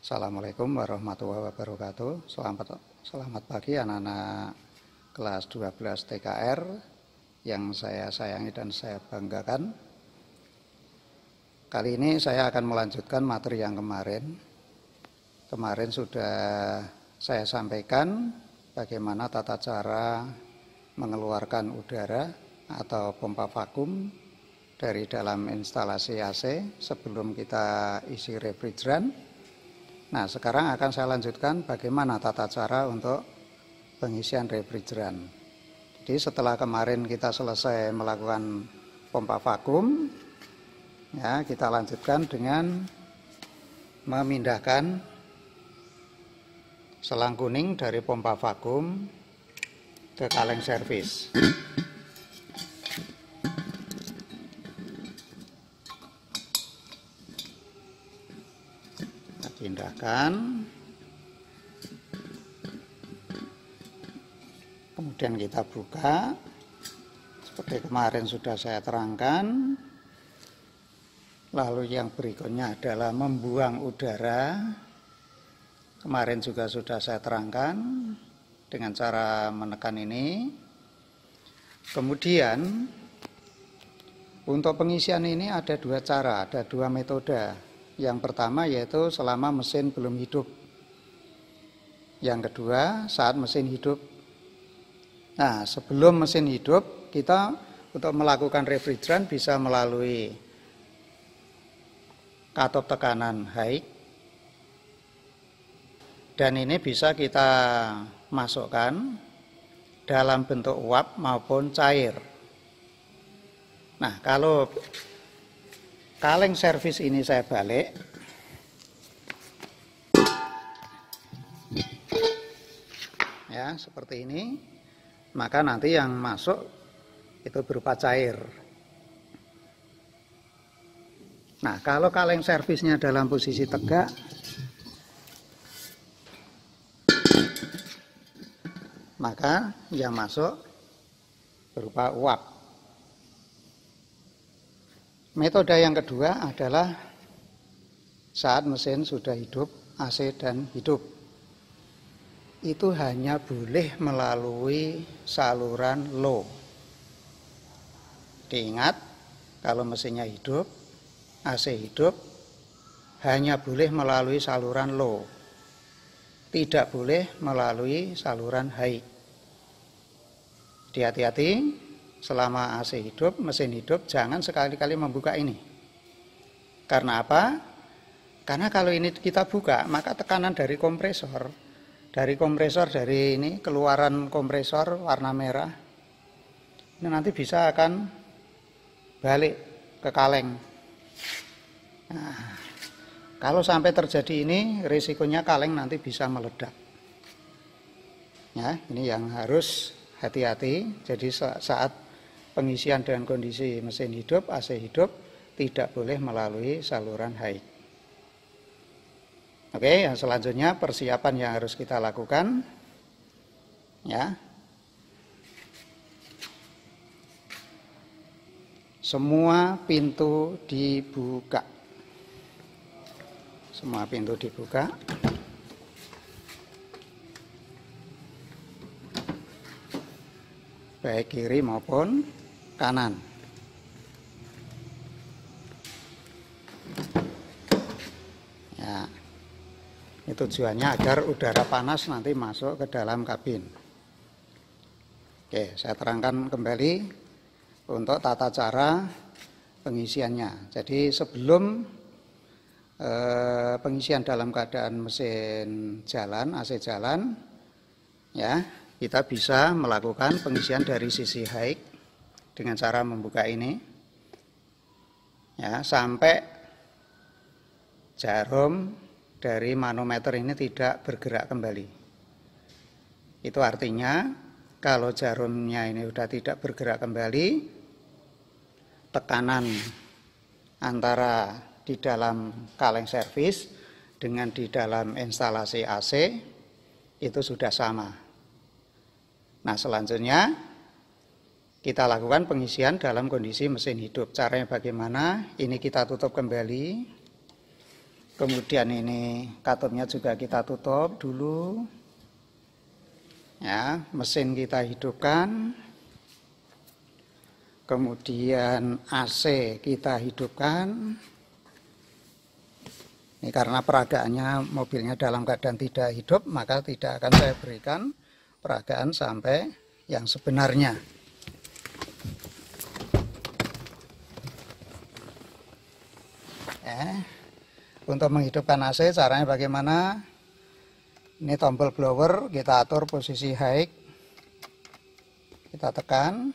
Assalamualaikum warahmatullahi wabarakatuh. Selamat pagi anak-anak kelas 12 TKR yang saya sayangi dan saya banggakan. Kali ini saya akan melanjutkan materi yang kemarin. Kemarin sudah saya sampaikan bagaimana tata cara mengeluarkan udara atau pompa vakum dari dalam instalasi AC sebelum kita isi refrigeran. Nah, sekarang akan saya lanjutkan bagaimana tata cara untuk pengisian refrigeran. Jadi setelah kemarin kita selesai melakukan pompa vakum, ya, kita lanjutkan dengan memindahkan selang kuning dari pompa vakum ke kaleng servis. Pindahkan, kemudian kita buka seperti kemarin sudah saya terangkan. Lalu yang berikutnya adalah membuang udara. Kemarin juga sudah saya terangkan dengan cara menekan ini. Kemudian untuk pengisian ini ada dua cara, ada dua metode. Yang pertama yaitu selama mesin belum hidup. Yang kedua saat mesin hidup. Nah, sebelum mesin hidup kita untuk melakukan refrigeran bisa melalui katop tekanan high. Dan ini bisa kita masukkan dalam bentuk uap maupun cair. Nah, kalau kaleng servis ini saya balik, ya seperti ini, maka nanti yang masuk itu berupa cair. Nah, kalau kaleng servisnya dalam posisi tegak, maka yang masuk berupa uap. Metode yang kedua adalah saat mesin sudah hidup, AC dan hidup. Itu hanya boleh melalui saluran low. Diingat, kalau mesinnya hidup, AC hidup, hanya boleh melalui saluran low. Tidak boleh melalui saluran high. Hati-hati. Selama AC hidup, mesin hidup, jangan sekali-kali membuka ini. Karena apa? Karena kalau ini kita buka, maka tekanan dari kompresor dari ini, keluaran kompresor warna merah, ini nanti bisa akan balik ke kaleng. Nah, kalau sampai terjadi ini, risikonya kaleng nanti bisa meledak. Ya, ini yang harus hati-hati. Jadi saat pengisian dengan kondisi mesin hidup, AC hidup, tidak boleh melalui saluran high. Oke, yang selanjutnya persiapan yang harus kita lakukan. Ya. Semua pintu dibuka. Semua pintu dibuka. Baik kiri maupun kanan. Ya, ini tujuannya agar udara panas nanti masuk ke dalam kabin. Oke, saya terangkan kembali untuk tata cara pengisiannya. Jadi sebelum pengisian dalam keadaan mesin jalan, AC jalan, ya, kita bisa melakukan pengisian dari sisi high dengan cara membuka ini, ya, sampai jarum dari manometer ini tidak bergerak kembali. Itu artinya kalau jarumnya ini sudah tidak bergerak kembali, tekanan antara di dalam kaleng servis dengan di dalam instalasi AC itu sudah sama. Nah, selanjutnya kita lakukan pengisian dalam kondisi mesin hidup. Caranya bagaimana? Ini kita tutup kembali. Kemudian ini katupnya juga kita tutup dulu. Ya, mesin kita hidupkan. Kemudian AC kita hidupkan. Ini karena peragaannya mobilnya dalam keadaan tidak hidup, maka tidak akan saya berikan peragaan sampai yang sebenarnya. Untuk menghidupkan AC caranya bagaimana? Ini tombol blower, kita atur posisi high, kita tekan.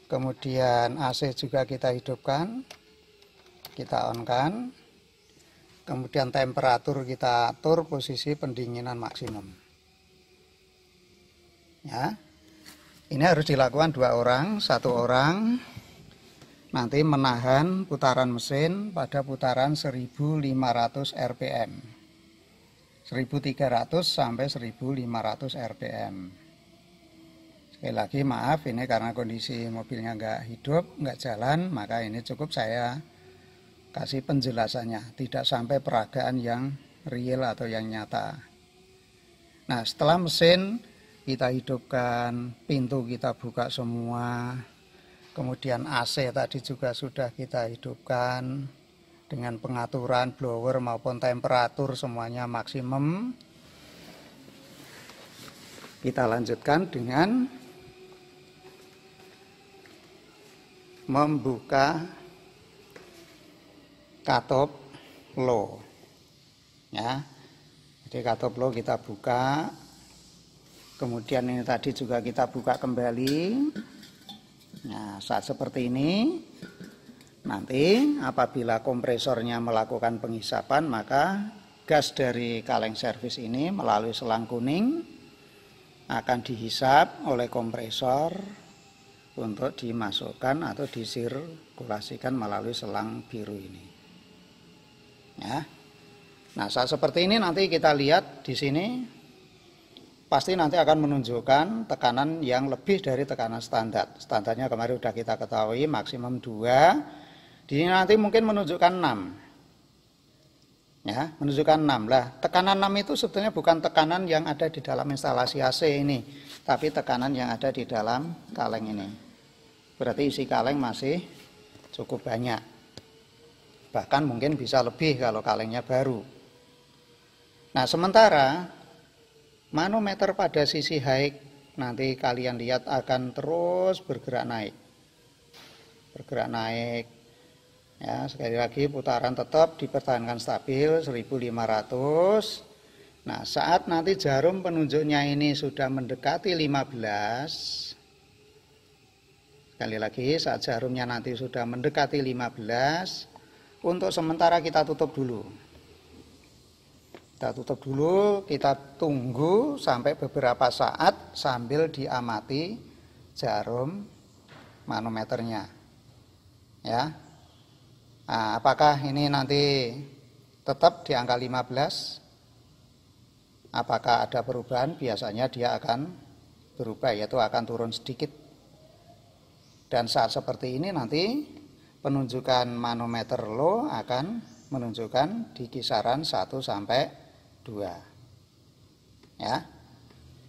Kemudian AC juga kita hidupkan, kita on-kan. Kemudian temperatur kita atur posisi pendinginan maksimum. Ya, ini harus dilakukan 2 orang, 1 orang nanti menahan putaran mesin pada putaran 1500 rpm, 1300 sampai 1500 rpm. Sekali lagi maaf, ini karena kondisi mobilnya nggak hidup, nggak jalan, maka ini cukup saya kasih penjelasannya, tidak sampai peragaan yang real atau yang nyata. Nah, setelah mesin kita hidupkan, pintu kita buka semua, kemudian AC tadi juga sudah kita hidupkan dengan pengaturan blower maupun temperatur semuanya maksimum. Kita lanjutkan dengan membuka katup low, ya. Jadi katup low kita buka, kemudian ini tadi juga kita buka kembali. Nah, saat seperti ini, nanti apabila kompresornya melakukan penghisapan, maka gas dari kaleng servis ini melalui selang kuning akan dihisap oleh kompresor untuk dimasukkan atau disirkulasikan melalui selang biru ini. Ya. Nah, saat seperti ini nanti kita lihat di sini pasti nanti akan menunjukkan tekanan yang lebih dari tekanan standar. Standarnya kemarin sudah kita ketahui maksimum 2. Di sini nanti mungkin menunjukkan 6. Ya, menunjukkan 6. Lah, tekanan 6 itu sebetulnya bukan tekanan yang ada di dalam instalasi AC ini, tapi tekanan yang ada di dalam kaleng ini. Berarti isi kaleng masih cukup banyak. Bahkan mungkin bisa lebih kalau kalengnya baru. Nah, sementara manometer pada sisi high nanti kalian lihat akan terus bergerak naik. Bergerak naik. Ya, sekali lagi putaran tetap dipertahankan stabil 1500. Nah, saat nanti jarum penunjuknya ini sudah mendekati 15. Sekali lagi, saat jarumnya nanti sudah mendekati 15, untuk sementara kita tutup dulu. Kita tutup dulu, kita tunggu sampai beberapa saat sambil diamati jarum manometernya. Ya. Nah, apakah ini nanti tetap di angka 15? Apakah ada perubahan? Biasanya dia akan berubah, yaitu akan turun sedikit. Dan saat seperti ini nanti penunjukan manometer low akan menunjukkan di kisaran 1 sampai 2. Ya.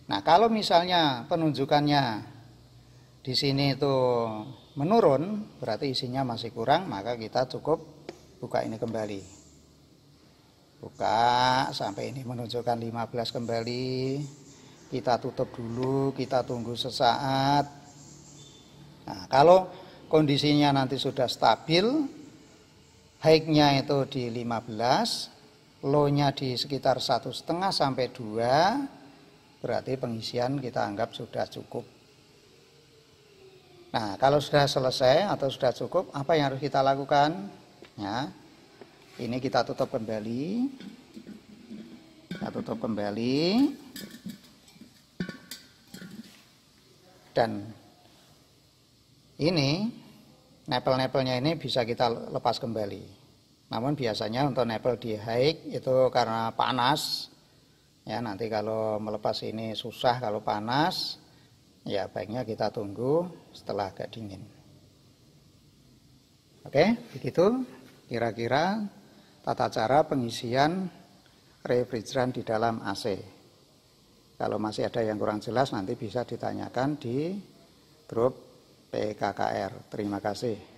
Nah, kalau misalnya penunjukannya di sini itu menurun, berarti isinya masih kurang, maka kita cukup buka ini kembali. Buka sampai ini menunjukkan 15 kembali. Kita tutup dulu, kita tunggu sesaat. Nah, kalau kondisinya nanti sudah stabil, high-nya itu di 15, low-nya di sekitar 1,5 sampai 2, berarti pengisian kita anggap sudah cukup. Nah, kalau sudah selesai atau sudah cukup, apa yang harus kita lakukan? Ya, ini kita tutup kembali. Kita tutup kembali. Dan ini nepel-nepelnya ini bisa kita lepas kembali. Namun biasanya untuk nepel di high itu karena panas, ya nanti kalau melepas ini susah kalau panas, ya baiknya kita tunggu setelah agak dingin. Oke, begitu kira-kira tata cara pengisian refrigeran di dalam AC. Kalau masih ada yang kurang jelas nanti bisa ditanyakan di grup PKKR. Terima kasih.